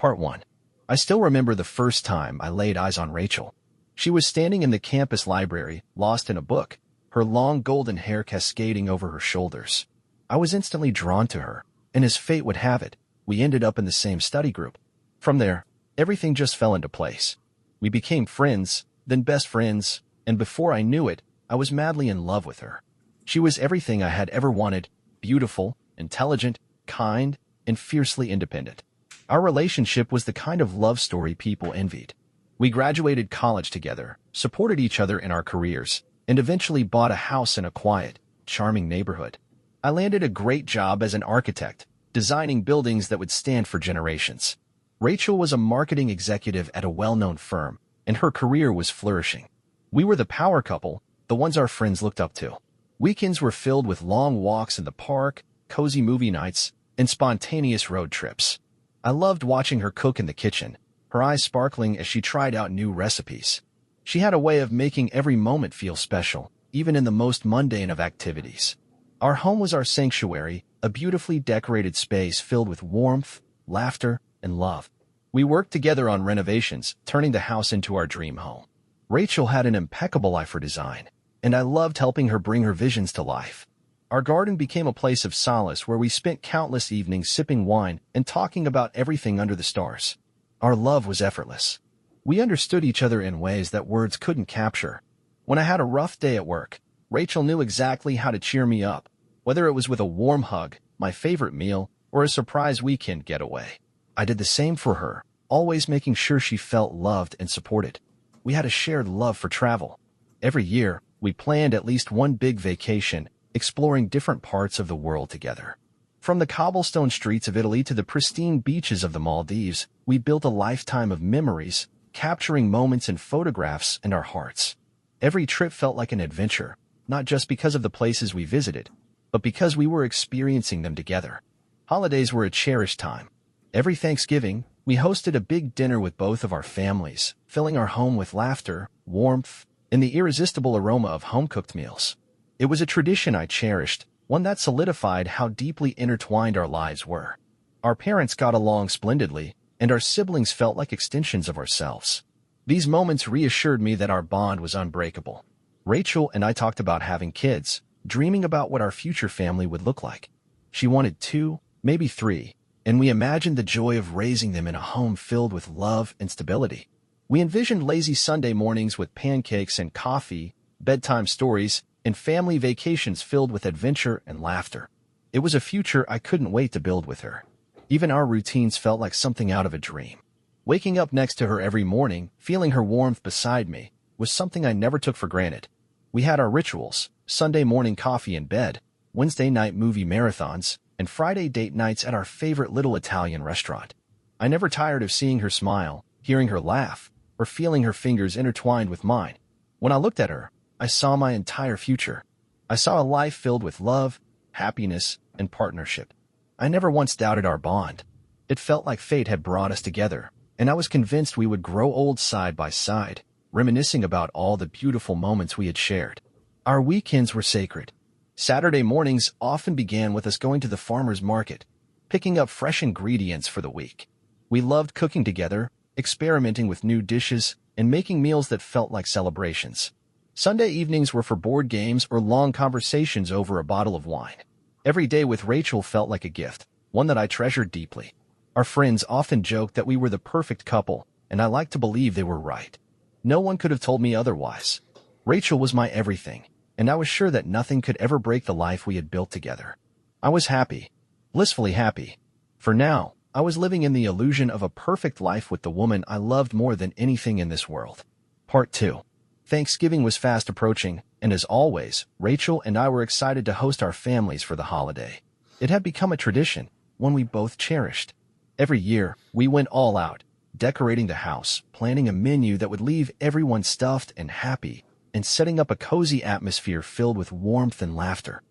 Part 1. I still remember the first time I laid eyes on Rachel. She was standing in the campus library, lost in a book, her long golden hair cascading over her shoulders. I was instantly drawn to her, and as fate would have it, we ended up in the same study group. From there, everything just fell into place. We became friends, then best friends, and before I knew it, I was madly in love with her. She was everything I had ever wanted: beautiful, intelligent, kind, and fiercely independent. Our relationship was the kind of love story people envied. We graduated college together, supported each other in our careers, and eventually bought a house in a quiet, charming neighborhood. I landed a great job as an architect, designing buildings that would stand for generations. Rachel was a marketing executive at a well-known firm, and her career was flourishing. We were the power couple, the ones our friends looked up to. Weekends were filled with long walks in the park, cozy movie nights, and spontaneous road trips. I loved watching her cook in the kitchen, her eyes sparkling as she tried out new recipes. She had a way of making every moment feel special, even in the most mundane of activities. Our home was our sanctuary, a beautifully decorated space filled with warmth, laughter, and love. We worked together on renovations, turning the house into our dream home. Rachel had an impeccable eye for design, and I loved helping her bring her visions to life. Our garden became a place of solace where we spent countless evenings sipping wine and talking about everything under the stars. Our love was effortless. We understood each other in ways that words couldn't capture. When I had a rough day at work, Rachel knew exactly how to cheer me up, whether it was with a warm hug, my favorite meal, or a surprise weekend getaway. I did the same for her, always making sure she felt loved and supported. We had a shared love for travel. Every year, we planned at least one big vacation, exploring different parts of the world together. From the cobblestone streets of Italy to the pristine beaches of the Maldives, we built a lifetime of memories, capturing moments in photographs and our hearts. Every trip felt like an adventure, not just because of the places we visited, but because we were experiencing them together. Holidays were a cherished time. Every Thanksgiving, we hosted a big dinner with both of our families, filling our home with laughter, warmth, and the irresistible aroma of home-cooked meals. It was a tradition I cherished, one that solidified how deeply intertwined our lives were. Our parents got along splendidly, and our siblings felt like extensions of ourselves. These moments reassured me that our bond was unbreakable. Rachel and I talked about having kids, dreaming about what our future family would look like. She wanted 2, maybe 3, and we imagined the joy of raising them in a home filled with love and stability. We envisioned lazy Sunday mornings with pancakes and coffee, bedtime stories, and family vacations filled with adventure and laughter. It was a future I couldn't wait to build with her. Even our routines felt like something out of a dream. Waking up next to her every morning, feeling her warmth beside me, was something I never took for granted. We had our rituals: Sunday morning coffee in bed, Wednesday night movie marathons, and Friday date nights at our favorite little Italian restaurant. I never tired of seeing her smile, hearing her laugh, or feeling her fingers intertwined with mine. When I looked at her, I saw my entire future. I saw a life filled with love, happiness, and partnership. I never once doubted our bond. It felt like fate had brought us together, and I was convinced we would grow old side by side, reminiscing about all the beautiful moments we had shared. Our weekends were sacred. Saturday mornings often began with us going to the farmer's market, picking up fresh ingredients for the week. We loved cooking together, experimenting with new dishes, and making meals that felt like celebrations. Sunday evenings were for board games or long conversations over a bottle of wine. Every day with Rachel felt like a gift, one that I treasured deeply. Our friends often joked that we were the perfect couple, and I like to believe they were right. No one could have told me otherwise. Rachel was my everything, and I was sure that nothing could ever break the life we had built together. I was happy, blissfully happy. For now, I was living in the illusion of a perfect life with the woman I loved more than anything in this world. Part 2. Thanksgiving was fast approaching, and as always, Rachel and I were excited to host our families for the holiday. It had become a tradition, one we both cherished. Every year, we went all out, decorating the house, planning a menu that would leave everyone stuffed and happy, and setting up a cozy atmosphere filled with warmth and laughter.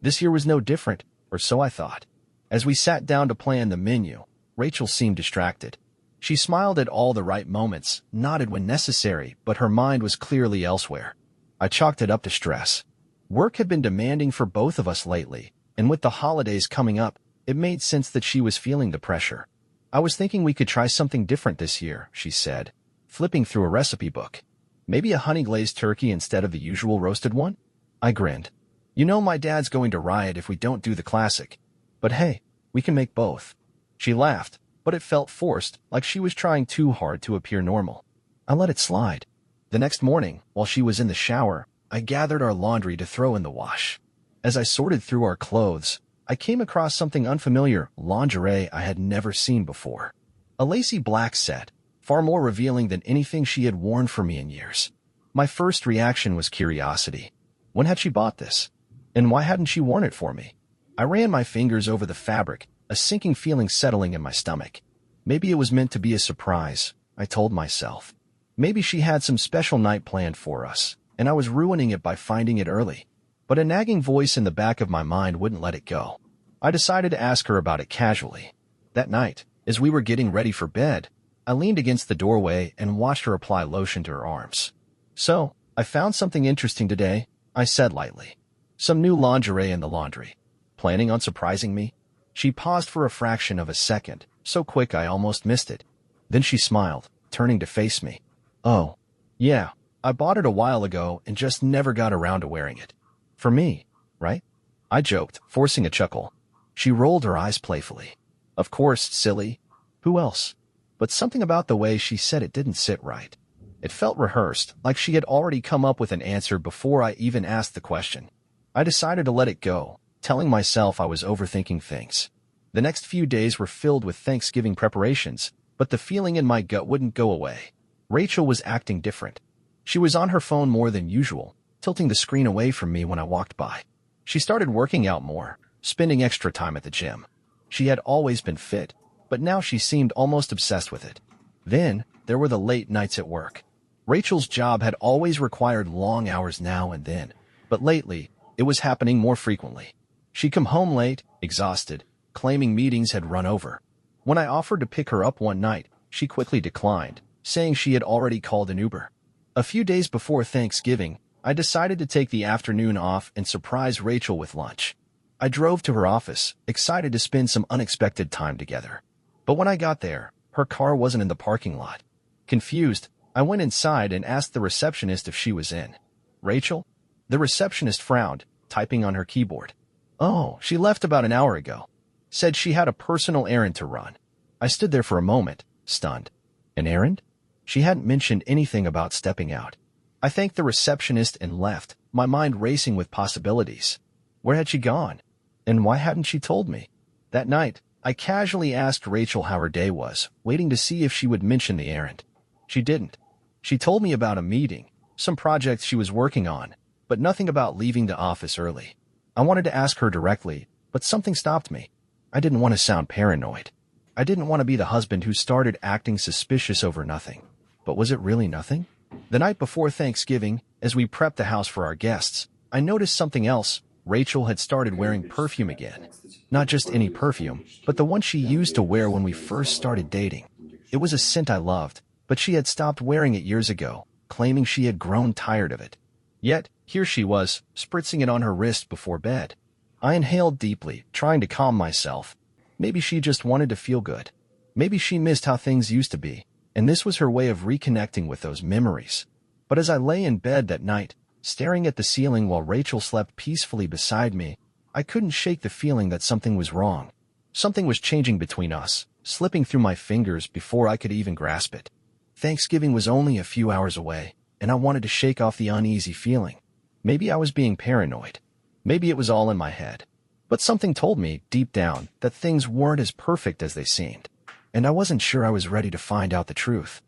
This year was no different, or so I thought. As we sat down to plan the menu, Rachel seemed distracted. She smiled at all the right moments, nodded when necessary, but her mind was clearly elsewhere. I chalked it up to stress. Work had been demanding for both of us lately, and with the holidays coming up, it made sense that she was feeling the pressure. I was thinking we could try something different this year, she said, flipping through a recipe book. Maybe a honey-glazed turkey instead of the usual roasted one? I grinned. You know my dad's going to riot if we don't do the classic. But hey, we can make both. She laughed, but it felt forced, like she was trying too hard to appear normal. I let it slide. The next morning, while she was in the shower, I gathered our laundry to throw in the wash. As I sorted through our clothes, I came across something unfamiliar, lingerie I had never seen before. A lacy black set, far more revealing than anything she had worn for me in years. My first reaction was curiosity. When had she bought this? And why hadn't she worn it for me? I ran my fingers over the fabric, a sinking feeling settling in my stomach. Maybe it was meant to be a surprise, I told myself. Maybe she had some special night planned for us, and I was ruining it by finding it early. But a nagging voice in the back of my mind wouldn't let it go. I decided to ask her about it casually. That night, as we were getting ready for bed, I leaned against the doorway and watched her apply lotion to her arms. So, I found something interesting today, I said lightly. Some new lingerie in the laundry. Planning on surprising me? She paused for a fraction of a second, so quick I almost missed it. Then she smiled, turning to face me. Oh, yeah, I bought it a while ago and just never got around to wearing it. For me, right? I joked, forcing a chuckle. She rolled her eyes playfully. Of course, silly. Who else? But something about the way she said it didn't sit right. It felt rehearsed, like she had already come up with an answer before I even asked the question. I decided to let it go, telling myself I was overthinking things. The next few days were filled with Thanksgiving preparations, but the feeling in my gut wouldn't go away. Rachel was acting different. She was on her phone more than usual, tilting the screen away from me when I walked by. She started working out more, spending extra time at the gym. She had always been fit, but now she seemed almost obsessed with it. Then, there were the late nights at work. Rachel's job had always required long hours now and then, but lately, it was happening more frequently. She'd come home late, exhausted, claiming meetings had run over. When I offered to pick her up one night, she quickly declined, saying she had already called an Uber. A few days before Thanksgiving, I decided to take the afternoon off and surprise Rachel with lunch. I drove to her office, excited to spend some unexpected time together. But when I got there, her car wasn't in the parking lot. Confused, I went inside and asked the receptionist if she was in. Rachel? The receptionist frowned, typing on her keyboard. Oh, she left about an hour ago. Said she had a personal errand to run. I stood there for a moment, stunned. An errand? She hadn't mentioned anything about stepping out. I thanked the receptionist and left, my mind racing with possibilities. Where had she gone? And why hadn't she told me? That night, I casually asked Rachel how her day was, waiting to see if she would mention the errand. She didn't. She told me about a meeting, some projects she was working on, but nothing about leaving the office early. I wanted to ask her directly, but something stopped me. I didn't want to sound paranoid. I didn't want to be the husband who started acting suspicious over nothing. But was it really nothing? The night before Thanksgiving, as we prepped the house for our guests, I noticed something else. Rachel had started wearing perfume again. Not just any perfume, but the one she used to wear when we first started dating. It was a scent I loved, but she had stopped wearing it years ago, claiming she had grown tired of it. Yet, here she was, spritzing it on her wrist before bed. I inhaled deeply, trying to calm myself. Maybe she just wanted to feel good. Maybe she missed how things used to be, and this was her way of reconnecting with those memories. But as I lay in bed that night, staring at the ceiling while Rachel slept peacefully beside me, I couldn't shake the feeling that something was wrong. Something was changing between us, slipping through my fingers before I could even grasp it. Thanksgiving was only a few hours away, and I wanted to shake off the uneasy feeling. Maybe I was being paranoid. Maybe it was all in my head. But something told me, deep down, that things weren't as perfect as they seemed. And I wasn't sure I was ready to find out the truth.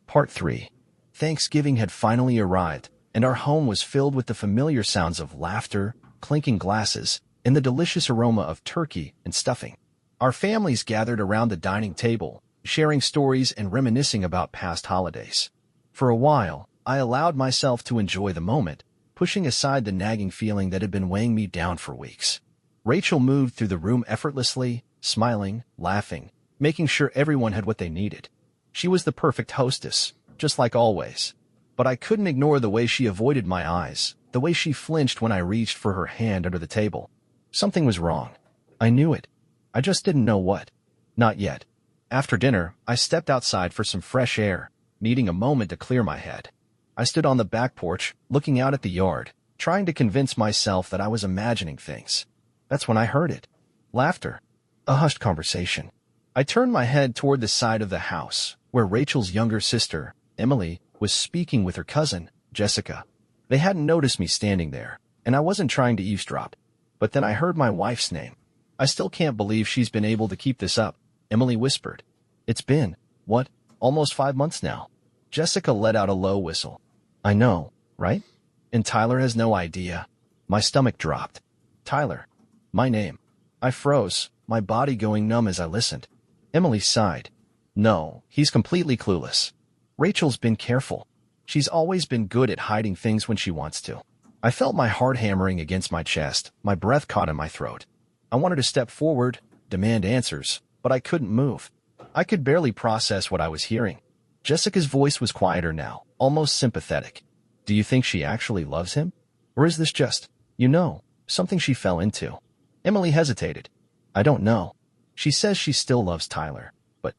Part 3. Thanksgiving had finally arrived, and our home was filled with the familiar sounds of laughter, clinking glasses, and the delicious aroma of turkey and stuffing. Our families gathered around the dining table, sharing stories and reminiscing about past holidays. For a while, I allowed myself to enjoy the moment, pushing aside the nagging feeling that had been weighing me down for weeks. Rachel moved through the room effortlessly, smiling, laughing, making sure everyone had what they needed. She was the perfect hostess, just like always. But I couldn't ignore the way she avoided my eyes, the way she flinched when I reached for her hand under the table. Something was wrong. I knew it. I just didn't know what. Not yet. After dinner, I stepped outside for some fresh air, needing a moment to clear my head. I stood on the back porch, looking out at the yard, trying to convince myself that I was imagining things. That's when I heard it. Laughter. A hushed conversation. I turned my head toward the side of the house, where Rachel's younger sister, Emily, was speaking with her cousin, Jessica. They hadn't noticed me standing there, and I wasn't trying to eavesdrop. But then I heard my wife's name. I still can't believe she's been able to keep this up, Emily whispered. It's been, what, almost 5 months now. Jessica let out a low whistle. I know, right? And Tyler has no idea. My stomach dropped. Tyler. My name. I froze, my body going numb as I listened. Emily sighed. No, he's completely clueless. Rachel's been careful. She's always been good at hiding things when she wants to. I felt my heart hammering against my chest, my breath caught in my throat. I wanted to step forward, demand answers, but I couldn't move. I could barely process what I was hearing. Jessica's voice was quieter now, almost sympathetic. Do you think she actually loves him? Or is this just, something she fell into? Emily hesitated. I don't know. She says she still loves Tyler, but...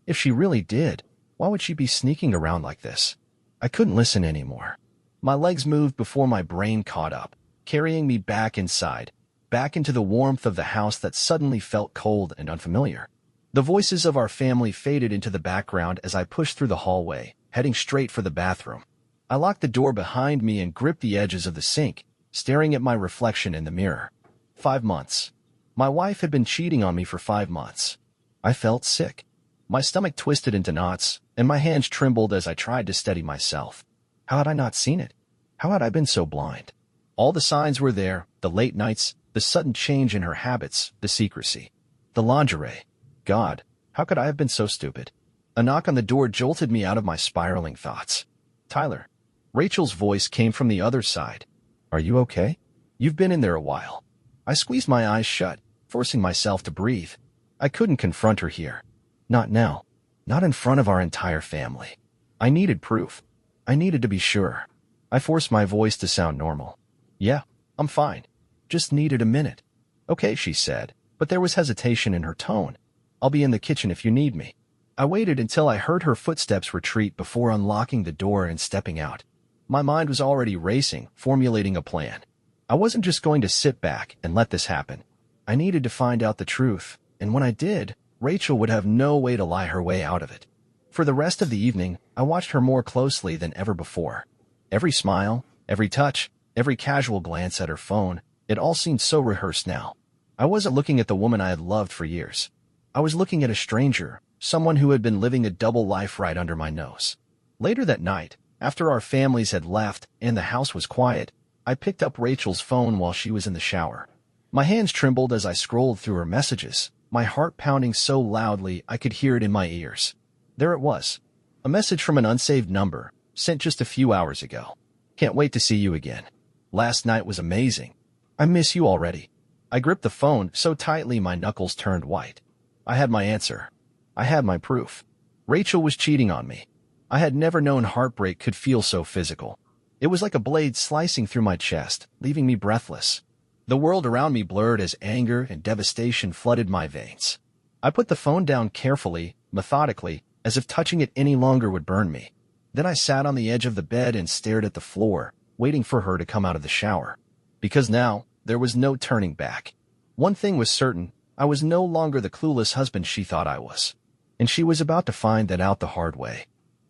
if she really did, why would she be sneaking around like this? I couldn't listen anymore. My legs moved before my brain caught up, carrying me back inside, back into the warmth of the house that suddenly felt cold and unfamiliar. The voices of our family faded into the background as I pushed through the hallway, heading straight for the bathroom. I locked the door behind me and gripped the edges of the sink, staring at my reflection in the mirror. 5 months. My wife had been cheating on me for 5 months. I felt sick. My stomach twisted into knots, and my hands trembled as I tried to steady myself. How had I not seen it? How had I been so blind? All the signs were there, the late nights, the sudden change in her habits, the secrecy. The lingerie. God, how could I have been so stupid? A knock on the door jolted me out of my spiraling thoughts. Tyler. Rachel's voice came from the other side. Are you okay? You've been in there a while. I squeezed my eyes shut, forcing myself to breathe. I couldn't confront her here. Not now. Not in front of our entire family. I needed proof. I needed to be sure. I forced my voice to sound normal. Yeah, I'm fine. Just needed a minute. Okay, she said, but there was hesitation in her tone. I'll be in the kitchen if you need me. I waited until I heard her footsteps retreat before unlocking the door and stepping out. My mind was already racing, formulating a plan. I wasn't just going to sit back and let this happen. I needed to find out the truth, and when I did, Rachel would have no way to lie her way out of it. For the rest of the evening, I watched her more closely than ever before. Every smile, every touch, every casual glance at her phone, it all seemed so rehearsed now. I wasn't looking at the woman I had loved for years. I was looking at a stranger, someone who had been living a double life right under my nose. Later that night, after our families had left and the house was quiet, I picked up Rachel's phone while she was in the shower. My hands trembled as I scrolled through her messages, my heart pounding so loudly I could hear it in my ears. There it was. A message from an unsaved number, sent just a few hours ago. Can't wait to see you again. Last night was amazing. I miss you already. I gripped the phone so tightly my knuckles turned white. I had my answer. I had my proof. Rachel was cheating on me. I had never known heartbreak could feel so physical. It was like a blade slicing through my chest, leaving me breathless. The world around me blurred as anger and devastation flooded my veins. I put the phone down carefully, methodically, as if touching it any longer would burn me. Then I sat on the edge of the bed and stared at the floor, waiting for her to come out of the shower. Because now, there was no turning back. One thing was certain, I was no longer the clueless husband she thought I was. And she was about to find that out the hard way.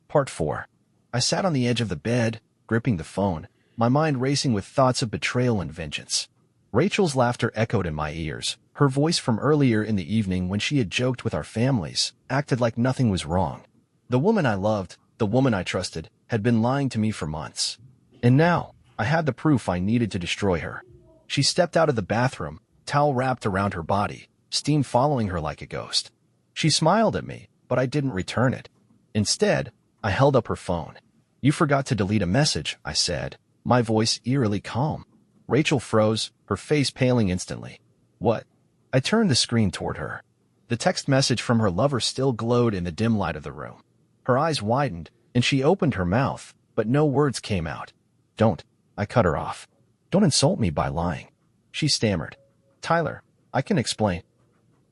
Part 4. I sat on the edge of the bed, gripping the phone, my mind racing with thoughts of betrayal and vengeance. Rachel's laughter echoed in my ears. Her voice from earlier in the evening when she had joked with our families, acted like nothing was wrong. The woman I loved, the woman I trusted, had been lying to me for months. And now, I had the proof I needed to destroy her. She stepped out of the bathroom, towel wrapped around her body, steam following her like a ghost. She smiled at me, but I didn't return it. Instead, I held up her phone. You forgot to delete a message, I said, my voice eerily calm. Rachel froze, her face paling instantly. What? I turned the screen toward her. The text message from her lover still glowed in the dim light of the room. Her eyes widened, and she opened her mouth, but no words came out. Don't. I cut her off. Don't insult me by lying. She stammered. Tyler, I can explain.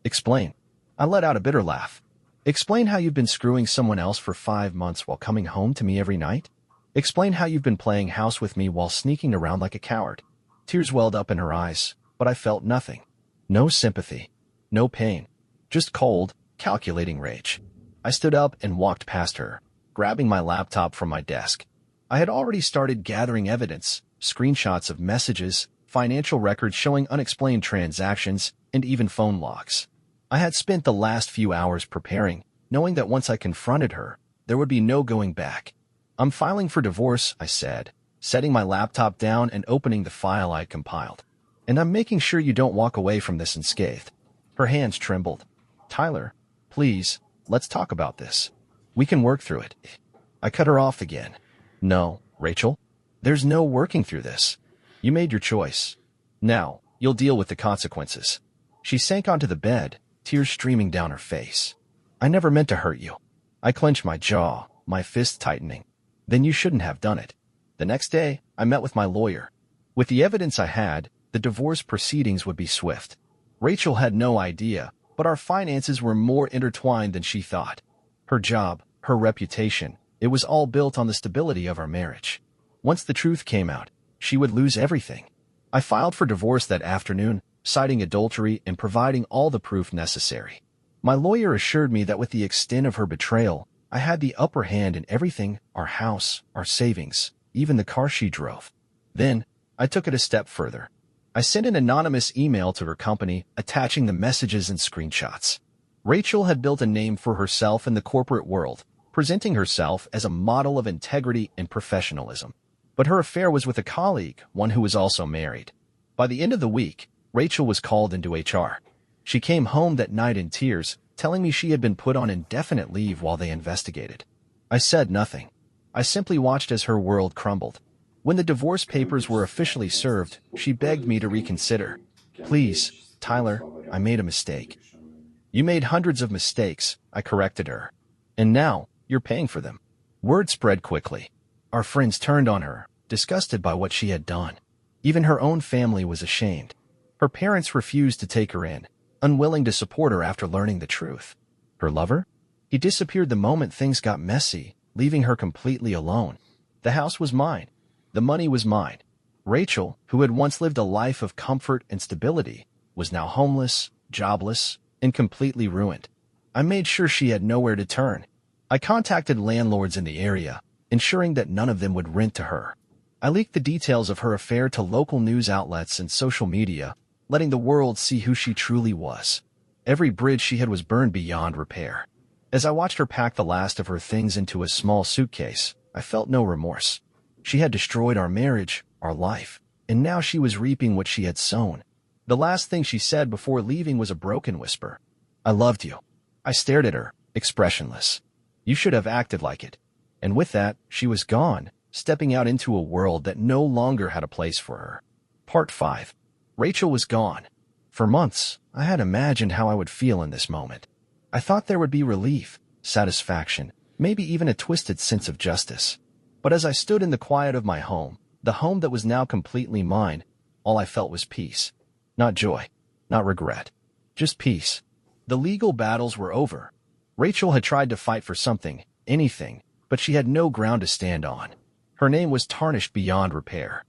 Explain. I let out a bitter laugh. Explain how you've been screwing someone else for 5 months while coming home to me every night? Explain how you've been playing house with me while sneaking around like a coward. Tears welled up in her eyes, but I felt nothing. No sympathy. No pain. Just cold, calculating rage. I stood up and walked past her, grabbing my laptop from my desk. I had already started gathering evidence, screenshots of messages, financial records showing unexplained transactions, and even phone logs. I had spent the last few hours preparing, knowing that once I confronted her, there would be no going back. I'm filing for divorce, I said, setting my laptop down and opening the file I had compiled. And I'm making sure you don't walk away from this unscathed. Her hands trembled. Tyler, please, let's talk about this. We can work through it. I cut her off again. No, Rachel, there's no working through this. You made your choice. Now, you'll deal with the consequences. She sank onto the bed, tears streaming down her face. I never meant to hurt you. I clenched my jaw, my fist tightening. Then you shouldn't have done it. The next day, I met with my lawyer. With the evidence I had, the divorce proceedings would be swift. Rachel had no idea, but our finances were more intertwined than she thought. Her job, her reputation, it was all built on the stability of our marriage. Once the truth came out, she would lose everything. I filed for divorce that afternoon, citing adultery and providing all the proof necessary. My lawyer assured me that with the extent of her betrayal, I had the upper hand in everything, our house, our savings, even the car she drove. Then, I took it a step further. I sent an anonymous email to her company, attaching the messages and screenshots. Rachel had built a name for herself in the corporate world, presenting herself as a model of integrity and professionalism. But her affair was with a colleague, one who was also married. By the end of the week, Rachel was called into HR. She came home that night in tears, telling me she had been put on indefinite leave while they investigated. I said nothing. I simply watched as her world crumbled. When the divorce papers were officially served, she begged me to reconsider. Please, Tyler, I made a mistake. You made hundreds of mistakes, I corrected her. And now, you're paying for them. Word spread quickly. Our friends turned on her, disgusted by what she had done. Even her own family was ashamed. Her parents refused to take her in, unwilling to support her after learning the truth. Her lover? He disappeared the moment things got messy, leaving her completely alone. The house was mine. The money was mine. Rachel, who had once lived a life of comfort and stability, was now homeless, jobless, and completely ruined. I made sure she had nowhere to turn. I contacted landlords in the area, ensuring that none of them would rent to her. I leaked the details of her affair to local news outlets and social media, letting the world see who she truly was. Every bridge she had was burned beyond repair. As I watched her pack the last of her things into a small suitcase, I felt no remorse. She had destroyed our marriage, our life, and now she was reaping what she had sown. The last thing she said before leaving was a broken whisper. I loved you. I stared at her, expressionless. You should have acted like it. And with that, she was gone, stepping out into a world that no longer had a place for her. Part 5. Rachel was gone. For months, I had imagined how I would feel in this moment. I thought there would be relief, satisfaction, maybe even a twisted sense of justice. But as I stood in the quiet of my home, the home that was now completely mine, all I felt was peace. Not joy, not regret, just peace. The legal battles were over. Rachel had tried to fight for something, anything, but she had no ground to stand on. Her name was tarnished beyond repair.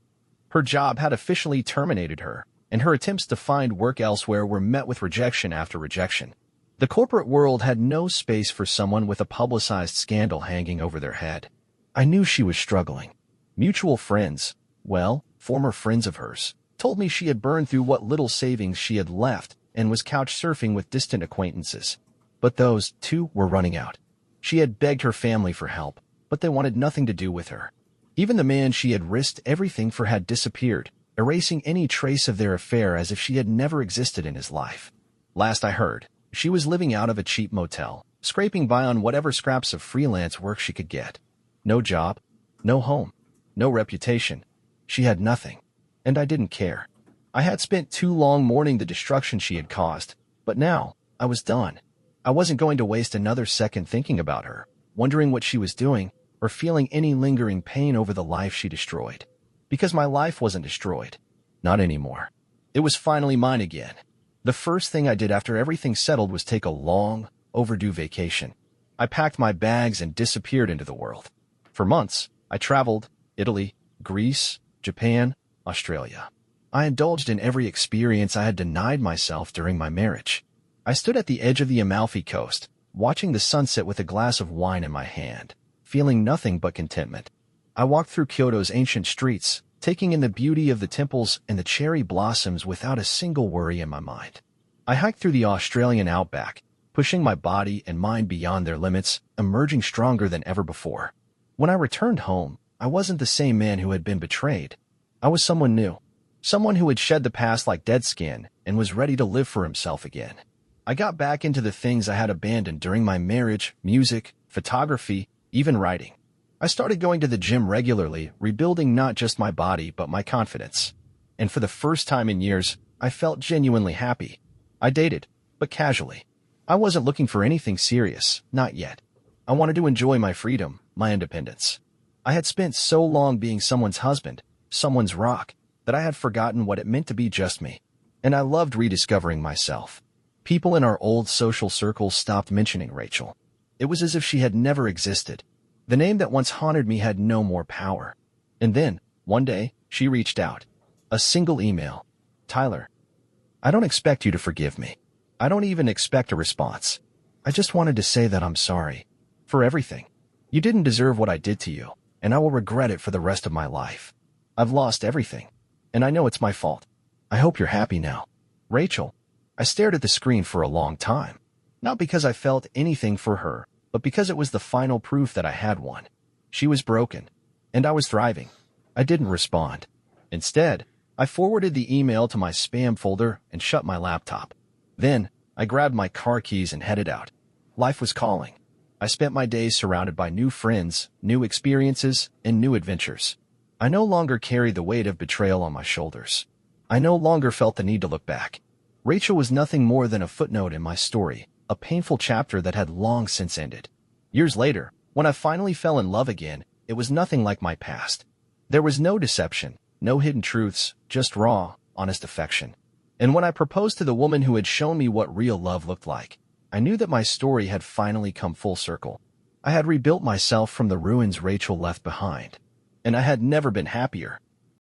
Her job had officially terminated her, and her attempts to find work elsewhere were met with rejection after rejection. The corporate world had no space for someone with a publicized scandal hanging over their head. I knew she was struggling. Mutual friends, well, former friends of hers, told me she had burned through what little savings she had left and was couch surfing with distant acquaintances. But those, too, were running out. She had begged her family for help, but they wanted nothing to do with her. Even the man she had risked everything for had disappeared, erasing any trace of their affair as if she had never existed in his life. Last I heard, she was living out of a cheap motel, scraping by on whatever scraps of freelance work she could get. No job, no home, no reputation. She had nothing, and I didn't care. I had spent too long mourning the destruction she had caused, but now I was done. I wasn't going to waste another second thinking about her, wondering what she was doing, or feeling any lingering pain over the life she destroyed. Because my life wasn't destroyed. Not anymore. It was finally mine again. The first thing I did after everything settled was take a long, overdue vacation. I packed my bags and disappeared into the world. For months, I traveled Italy, Greece, Japan, Australia. I indulged in every experience I had denied myself during my marriage. I stood at the edge of the Amalfi Coast, watching the sunset with a glass of wine in my hand, feeling nothing but contentment. I walked through Kyoto's ancient streets, taking in the beauty of the temples and the cherry blossoms without a single worry in my mind. I hiked through the Australian outback, pushing my body and mind beyond their limits, emerging stronger than ever before. When I returned home, I wasn't the same man who had been betrayed. I was someone new, someone who had shed the past like dead skin and was ready to live for himself again. I got back into the things I had abandoned during my marriage: music, photography, even writing. I started going to the gym regularly, rebuilding not just my body but my confidence. And for the first time in years, I felt genuinely happy. I dated, but casually. I wasn't looking for anything serious, not yet. I wanted to enjoy my freedom, my independence. I had spent so long being someone's husband, someone's rock, that I had forgotten what it meant to be just me. And I loved rediscovering myself. People in our old social circles stopped mentioning Rachel. It was as if she had never existed. The name that once haunted me had no more power. And then, one day, she reached out. A single email. "Tyler, I don't expect you to forgive me. I don't even expect a response. I just wanted to say that I'm sorry. For everything. You didn't deserve what I did to you, and I will regret it for the rest of my life. I've lost everything, and I know it's my fault. I hope you're happy now. Rachel." I stared at the screen for a long time. Not because I felt anything for her, but because it was the final proof that I had one. She was broken, and I was thriving. I didn't respond. Instead, I forwarded the email to my spam folder and shut my laptop. Then, I grabbed my car keys and headed out. Life was calling. I spent my days surrounded by new friends, new experiences, and new adventures. I no longer carried the weight of betrayal on my shoulders. I no longer felt the need to look back. Rachel was nothing more than a footnote in my story, a painful chapter that had long since ended. Years later, when I finally fell in love again, it was nothing like my past. There was no deception, no hidden truths, just raw, honest affection. And when I proposed to the woman who had shown me what real love looked like, I knew that my story had finally come full circle. I had rebuilt myself from the ruins Rachel left behind. And I had never been happier.